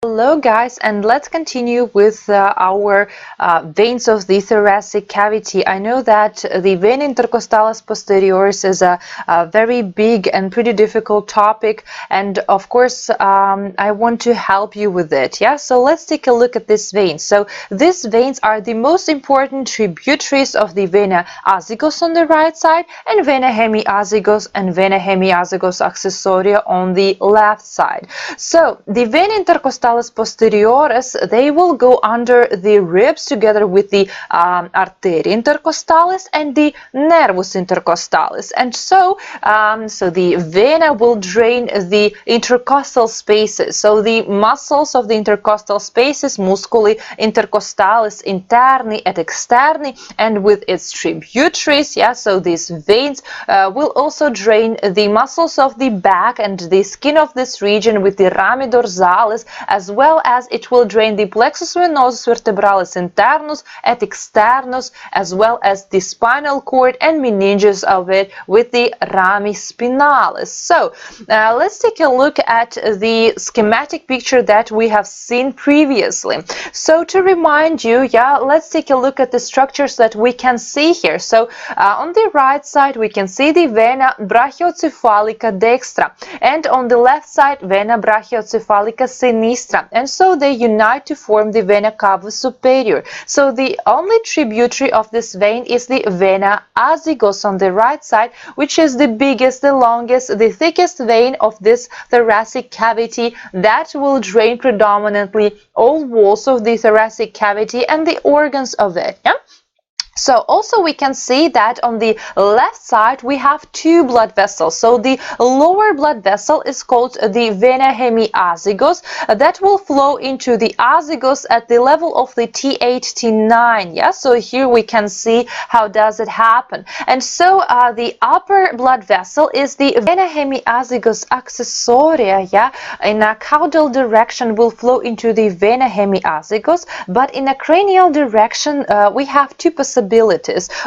Hello guys, and let's continue with our veins of the thoracic cavity. I know that the vena intercostalis posterioris is a very big and pretty difficult topic, and of course I want to help you with it. Yeah, so let's take a look at this vein. So these veins are the most important tributaries of the vena azygos on the right side and vena hemiazygos and vena hemiazygos accessoria on the left side. So the vena intercostalis posteriores, they will go under the ribs together with the arteria intercostalis and the nervus intercostalis, and so the vena will drain the intercostal spaces, so the muscles of the intercostal spaces, musculi intercostalis interni et externi, and with its tributaries. Yeah, so these veins will also drain the muscles of the back and the skin of this region with the rami dorsalis, as well as it will drain the plexus venosus vertebralis internus et externus, as well as the spinal cord and meninges of it with the rami spinalis. So let's take a look at the schematic picture that we have seen previously. So to remind you, yeah, let's take a look at the structures that we can see here. So on the right side we can see the vena brachiocephalica dextra, and on the left side vena brachiocephalica sinistra, and so they unite to form the vena cava superior. So the only tributary of this vein is the vena azygos on the right side, which is the biggest, the longest, the thickest vein of this thoracic cavity that will drain predominantly all walls of the thoracic cavity and the organs of it. Yeah? So also we can see that on the left side we have two blood vessels. So the lower blood vessel is called the vena hemiazygos, that will flow into the azygos at the level of the T8, T9. Yeah, so here we can see how does it happen. And so the upper blood vessel is the vena hemiazygos accessoria. Yeah, in a caudal direction will flow into the vena hemiazygos, but in a cranial direction we have two possibilities.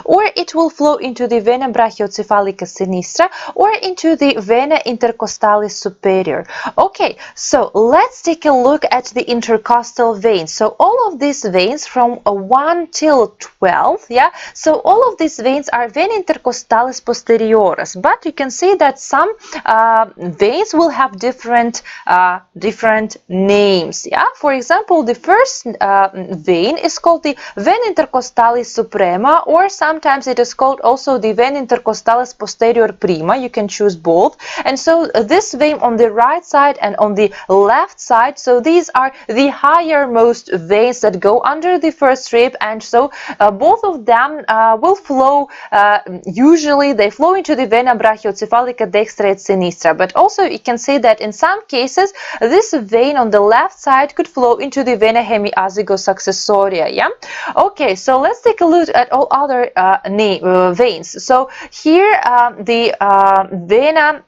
Or it will flow into the vena brachiocephalica sinistra or into the vena intercostalis superior. Okay, so let's take a look at the intercostal veins. So all of these veins from 1 till 12, yeah, so all of these veins are vena intercostalis posteriores, but you can see that some veins will have different names. Yeah, for example, the first vein is called the vena intercostalis suprema, or sometimes it is called also the vena intercostalis posterior prima. You can choose both. And so this vein on the right side and on the left side, so these are the highermost veins that go under the first rib, and so both of them will flow, usually they flow into the vena brachiocephalica dextra et sinistra, but also you can see that in some cases this vein on the left side could flow into the vena hemiazygos accessoria. Yeah, okay, so let's take a look at all other veins. So here the vena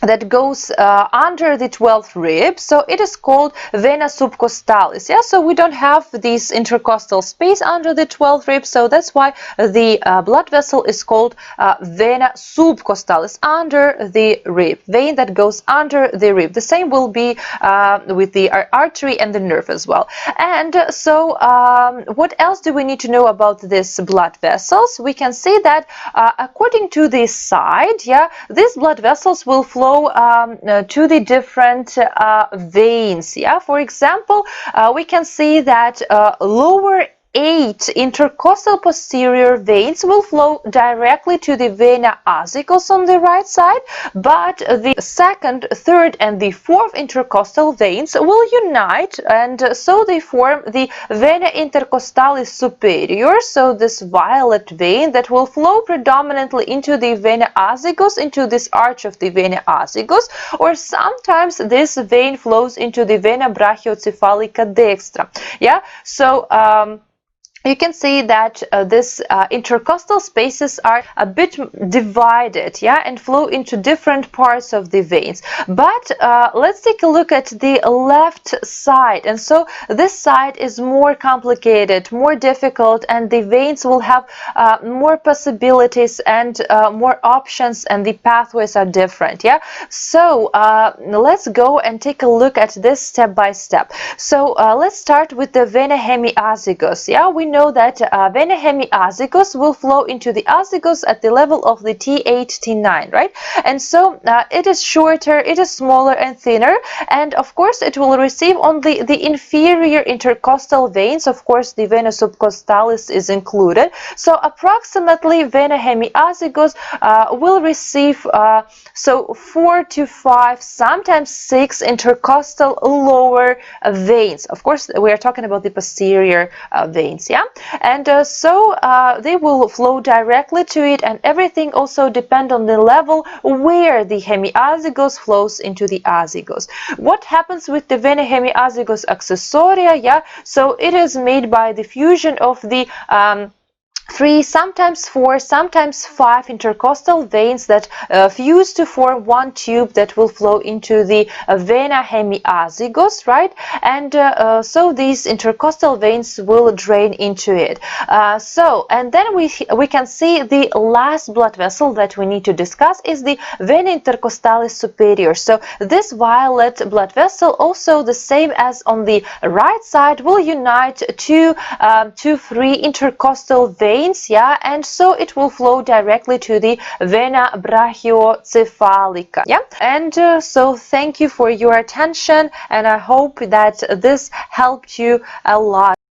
that goes under the 12th rib, so it is called Vena Subcostales. Yeah, so we don't have this intercostal space under the 12th rib, so that's why the blood vessel is called Vena Subcostales, under the rib, vein that goes under the rib. The same will be with the artery and the nerve as well. And so what else do we need to know about these blood vessels? We can see that according to this side, yeah, these blood vessels will flow to the different veins. Yeah, for example, we can see that lower 8 intercostal posterior veins will flow directly to the vena azygos on the right side, but the second, third, and the fourth intercostal veins will unite, and so they form the vena intercostalis superior, so this violet vein that will flow predominantly into the vena azygos, into this arch of the vena azygos, or sometimes this vein flows into the vena brachiocephalica dextra. Yeah, so you can see that this intercostal spaces are a bit divided, yeah, and flow into different parts of the veins. But let's take a look at the left side. And so this side is more complicated, more difficult, and the veins will have more possibilities and more options, and the pathways are different, yeah. So let's go and take a look at this step by step. So let's start with the vena hemiazygos. Yeah, we know that vena hemiazygos will flow into the azygos at the level of the T8, T9, right? And so it is shorter, it is smaller and thinner, and of course it will receive only the inferior intercostal veins. Of course, the Vena Subcostales is included. So approximately vena hemiazygos will receive so 4 to 5, sometimes 6 intercostal lower veins. Of course, we are talking about the posterior veins, yeah, and so they will flow directly to it, and everything also depends on the level where the hemiazygos flows into the azygos. What happens with the vena hemiazygos accessoria? Yeah, so it is made by the fusion of the 3, sometimes 4, sometimes 5 intercostal veins that fuse to form one tube that will flow into the vena hemiazygos, right? And so these intercostal veins will drain into it. And then we can see the last blood vessel that we need to discuss is the vena intercostalis superior. So this violet blood vessel, also the same as on the right side, will unite two 3 intercostal veins, yeah, and so it will flow directly to the vena brachiocephalica, yeah. And so thank you for your attention, and I hope that this helped you a lot.